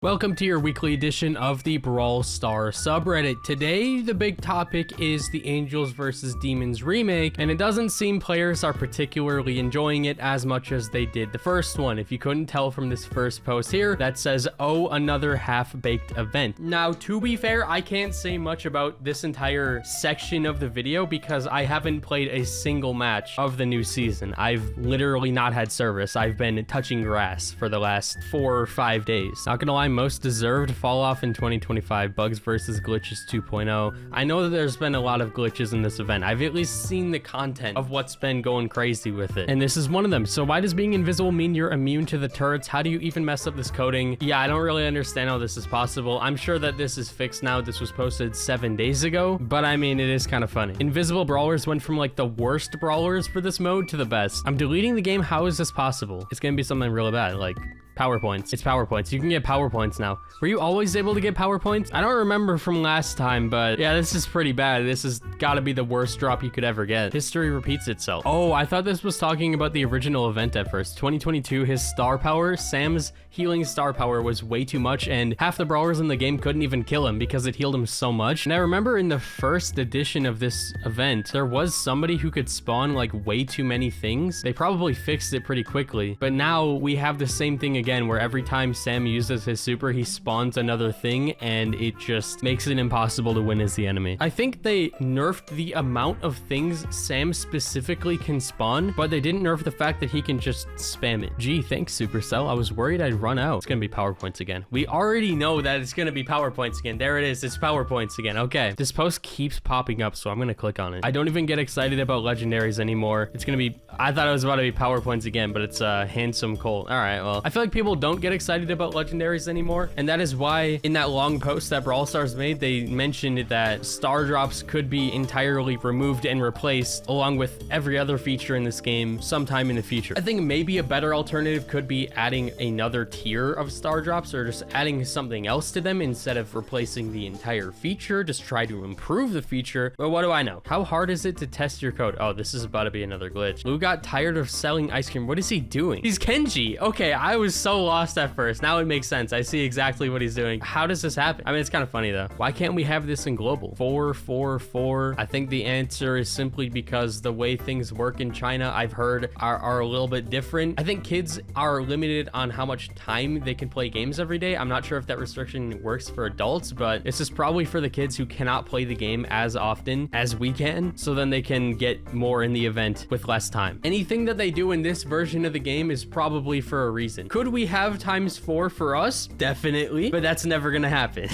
Welcome to your weekly edition of the Brawl Star subreddit. Today, the big topic is the Angels vs. Demons remake, and it doesn't seem players are particularly enjoying it as much as they did the first one. If you couldn't tell from this first post here, that says, oh, another half-baked event. Now, to be fair, I can't say much about this entire section of the video because I haven't played a single match of the new season. I've literally not had service. I've been touching grass for the last 4 or 5 days. Not gonna lie, most deserved fall off in 2025, bugs versus glitches 2.0. I know that there's been a lot of glitches in this event. I've at least seen the content of what's been going crazy with it, and this is one of them. So why does being invisible mean you're immune to the turrets? How do you even mess up this coding? Yeah, I don't really understand how this is possible. I'm sure that this is fixed now. This was posted 7 days ago, but I mean, it is kind of funny. Invisible brawlers went from like the worst brawlers for this mode to the best. I'm deleting the game. How is this possible? It's gonna be something really bad, like PowerPoints. It's PowerPoints. You can get PowerPoints now. Were you always able to get PowerPoints? I don't remember from last time, but yeah, this is pretty bad. This has got to be the worst drop you could ever get. History repeats itself. Oh, I thought this was talking about the original event at first. 2022, his star power, Sam's healing star power was way too much, and half the brawlers in the game couldn't even kill him because it healed him so much. And I remember in the first edition of this event, there was somebody who could spawn like way too many things. They probably fixed it pretty quickly, but now we have the same thing again, where every time Sam uses his super, he spawns another thing, and it just makes it impossible to win as the enemy. I think they nerfed the amount of things Sam specifically can spawn, but they didn't nerf the fact that he can just spam it. Gee, thanks, Supercell. I was worried I'd run out. It's gonna be PowerPoints again. We already know that it's gonna be PowerPoints again. There it is. It's PowerPoints again. Okay. This post keeps popping up, so I'm gonna click on it. I don't even get excited about legendaries anymore. It's gonna be, I thought it was about to be PowerPoints again, but it's Handsome Colt. All right, well, I feel like people don't get excited about legendaries anymore, and that is why in that long post that Brawl Stars made, they mentioned that star drops could be entirely removed and replaced along with every other feature in this game sometime in the future. I think maybe a better alternative could be adding another tier of star drops, or just adding something else to them instead of replacing the entire feature. Just try to improve the feature. But what do I know? How hard is it to test your code? Oh, this is about to be another glitch. Lou got tired of selling ice cream. What is he doing? He's Kenji. Okay, I was so lost at first. Now it makes sense. I see exactly what he's doing. How does this happen? I mean, it's kind of funny though. Why can't we have this in global? 444. I think the answer is simply because the way things work in China, I've heard, are a little bit different. I think kids are limited on how much time they can play games every day. I'm not sure if that restriction works for adults, but this is probably for the kids who cannot play the game as often as we can, so then they can get more in the event with less time. Anything that they do in this version of the game is probably for a reason. Could we have ×4 for us? Definitely, but that's never gonna happen.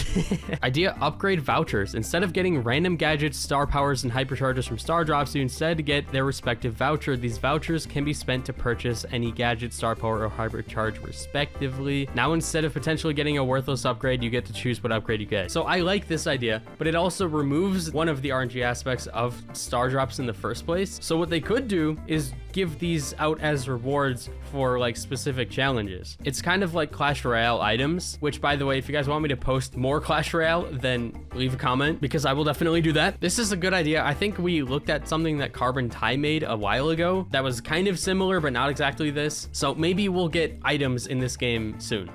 Idea: upgrade vouchers. Instead of getting random gadgets, star powers, and hypercharges from star drops, you instead get their respective voucher. These vouchers can be spent to purchase any gadget, star power, or hypercharge respectively. Now, instead of potentially getting a worthless upgrade, you get to choose what upgrade you get. So I like this idea, but it also removes one of the RNG aspects of star drops in the first place. So what they could do is give these out as rewards for like specific challenges. It's kind of like Clash Royale items, which, by the way, if you guys want me to post more Clash Royale, then leave a comment because I will definitely do that. This is a good idea. I think we looked at something that Carbon Tie made a while ago that was kind of similar, but not exactly this. So maybe we'll get items in this game soon.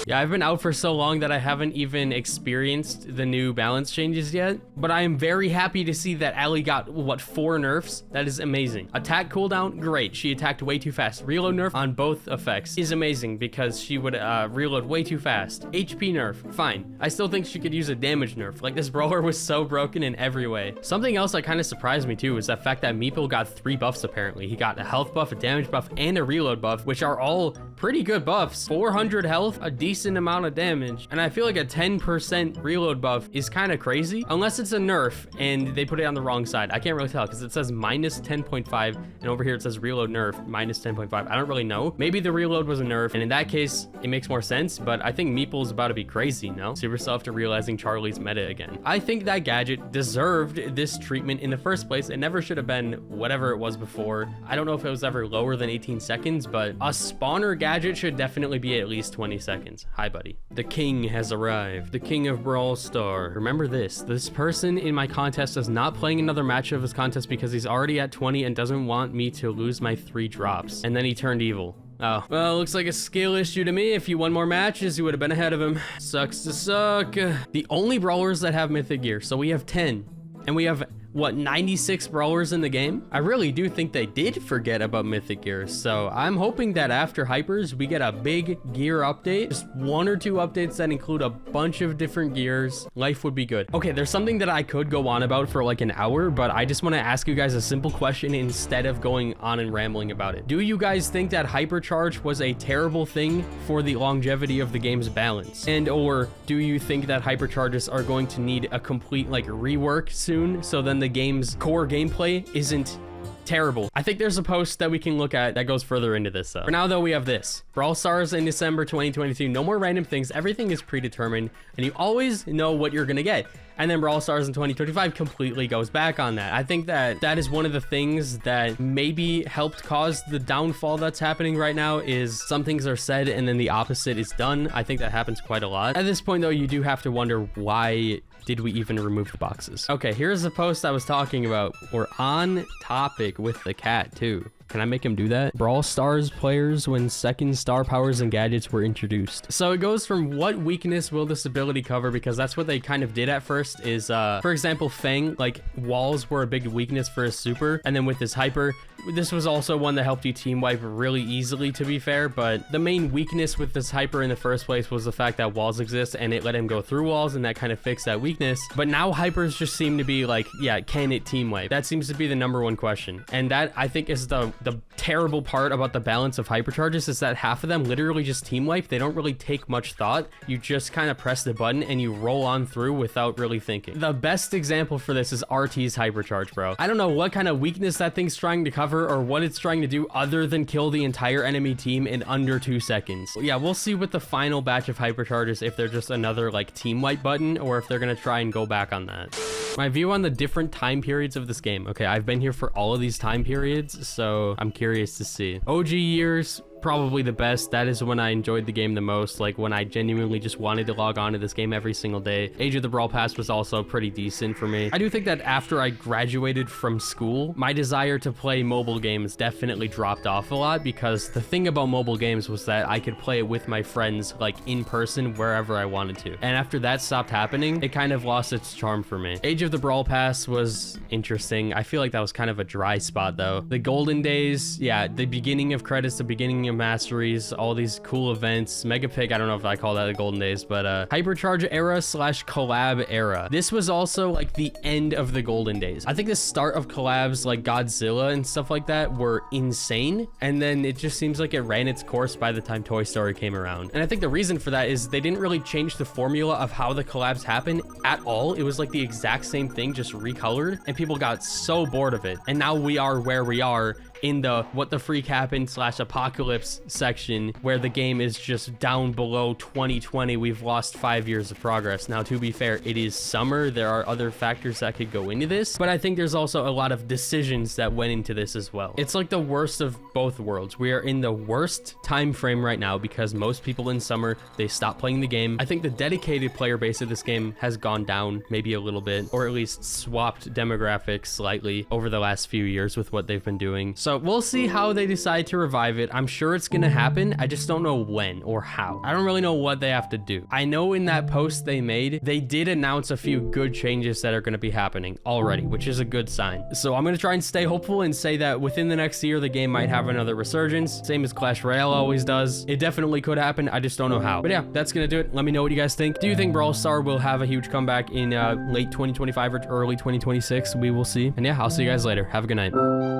Yeah, I've been out for so long that I haven't even experienced the new balance changes yet, but I am very happy to see that Allie got, what, 4 nerfs? That is amazing. Attack cooldown, great. She attacked way too fast. Reload nerf on both effects is amazing because she would reload way too fast. HP nerf, fine. I still think she could use a damage nerf. Like, this brawler was so broken in every way. Something else that kind of surprised me too is the fact that Meeple got 3 buffs apparently. He got a health buff, a damage buff, and a reload buff, which are all pretty good buffs. 400 health, a decent amount of damage, and I feel like a 10% reload buff is kind of crazy, unless it's a nerf and they put it on the wrong side. I can't really tell because it says minus 10.5 and over here it says reload nerf minus 10.5. I don't really know. Maybe the reload was a nerf, and in that case it makes more sense, but I think Meeple's about to be crazy, no? Supercell after realizing Charlie's meta again. I think that gadget deserved this treatment in the first place. It never should have been whatever it was before. I don't know if it was ever lower than 18 seconds, but a spawner gadget should definitely be at least 20 seconds. Hi, buddy. The king has arrived. The king of Brawl Star. Remember this. This person in my contest is not playing another match of his contest because he's already at 20 and doesn't want me to lose my 3 drops. And then he turned evil. Oh, well, looks like a skill issue to me. If you won more matches, you would have been ahead of him. Sucks to suck. The only brawlers that have mythic gear. So we have 10. And we have, what, 96 brawlers in the game? I really do think they did forget about mythic gear. So I'm hoping that after hypers, we get a big gear update. Just 1 or 2 updates that include a bunch of different gears. Life would be good. Okay, there's something that I could go on about for like an hour, but I just want to ask you guys a simple question instead of going on and rambling about it. Do you guys think that hypercharge was a terrible thing for the longevity of the game's balance? And or do you think that hypercharges are going to need a complete like rework soon? So then the game's core gameplay isn't terrible. I think there's a post that we can look at that goes further into this though. For now though, we have this. Brawl Stars in December 2022. No more random things. Everything is predetermined and you always know what you're gonna get. And then Brawl Stars in 2025 completely goes back on that. I think that that is one of the things that maybe helped cause the downfall that's happening right now is some things are said and then the opposite is done. I think that happens quite a lot. At this point though, you do have to wonder why did we even remove the boxes? Okay, here's the post I was talking about. We're on topic with the cat too. Can I make him do that? Brawl Stars players when second star powers and gadgets were introduced. So it goes from what weakness will this ability cover, because that's what they kind of did at first is, for example, Fang, like walls were a big weakness for his super. And then with his hyper, this was also one that helped you team wipe really easily, to be fair. But the main weakness with this hyper in the first place was the fact that walls exist and it let him go through walls, and that kind of fixed that weakness. But now hypers just seem to be like, yeah, can it team wipe? That seems to be the #1 question. And that I think is the terrible part about the balance of hypercharges is that half of them literally just team wipe. They don't really take much thought. You just kind of press the button and you roll on through without really thinking. The best example for this is RT's hypercharge, bro. I don't know what kind of weakness that thing's trying to cover or what it's trying to do other than kill the entire enemy team in under 2 seconds. Yeah, we'll see with the final batch of hypercharges if they're just another like team wipe button or if they're gonna try and go back on that. My view on the different time periods of this game. Okay, I've been here for all of these time periods, so I'm curious to see. OG years, probably the best. That is when I enjoyed the game the most, like when I genuinely just wanted to log on to this game every single day. Age of the Brawl Pass was also pretty decent for me. I do think that after I graduated from school, my desire to play mobile games definitely dropped off a lot, because the thing about mobile games was that I could play it with my friends like in person wherever I wanted to. And after that stopped happening, it kind of lost its charm for me. Age of the Brawl Pass was interesting. I feel like that was kind of a dry spot though. The golden days, yeah, the beginning of credits, the beginning of masteries, all these cool events. Mega Pig, I don't know if I call that the golden days, but hypercharge era / collab era. This was also like the end of the golden days. I think the start of collabs like Godzilla and stuff like that were insane, and then it just seems like it ran its course by the time Toy Story came around. And I think the reason for that is they didn't really change the formula of how the collabs happen at all. It was like the exact same thing, just recolored, and people got so bored of it. And now we are where we are in the what the freak happened / apocalypse section, where the game is just down below 2020. We've lost 5 years of progress. Now, to be fair, it is summer. There are other factors that could go into this, but I think there's also a lot of decisions that went into this as well. It's like the worst of both worlds. We are in the worst time frame right now because most people in summer, they stop playing the game. I think the dedicated player base of this game has gone down maybe a little bit, or at least swapped demographics slightly over the last few years with what they've been doing. So we'll see how they decide to revive it. I'm sure it's gonna happen. I just don't know when or how. I don't really know what they have to do. I know in that post they made, they did announce a few good changes that are gonna be happening already, which is a good sign. So I'm gonna try and stay hopeful and say that within the next year, the game might have another resurgence, same as Clash Royale always does. It definitely could happen. I just don't know how. But yeah, that's gonna do it. Let me know what you guys think. Do you think Brawl Star will have a huge comeback in late 2025 or early 2026? We will see. And yeah, I'll see you guys later. Have a good night.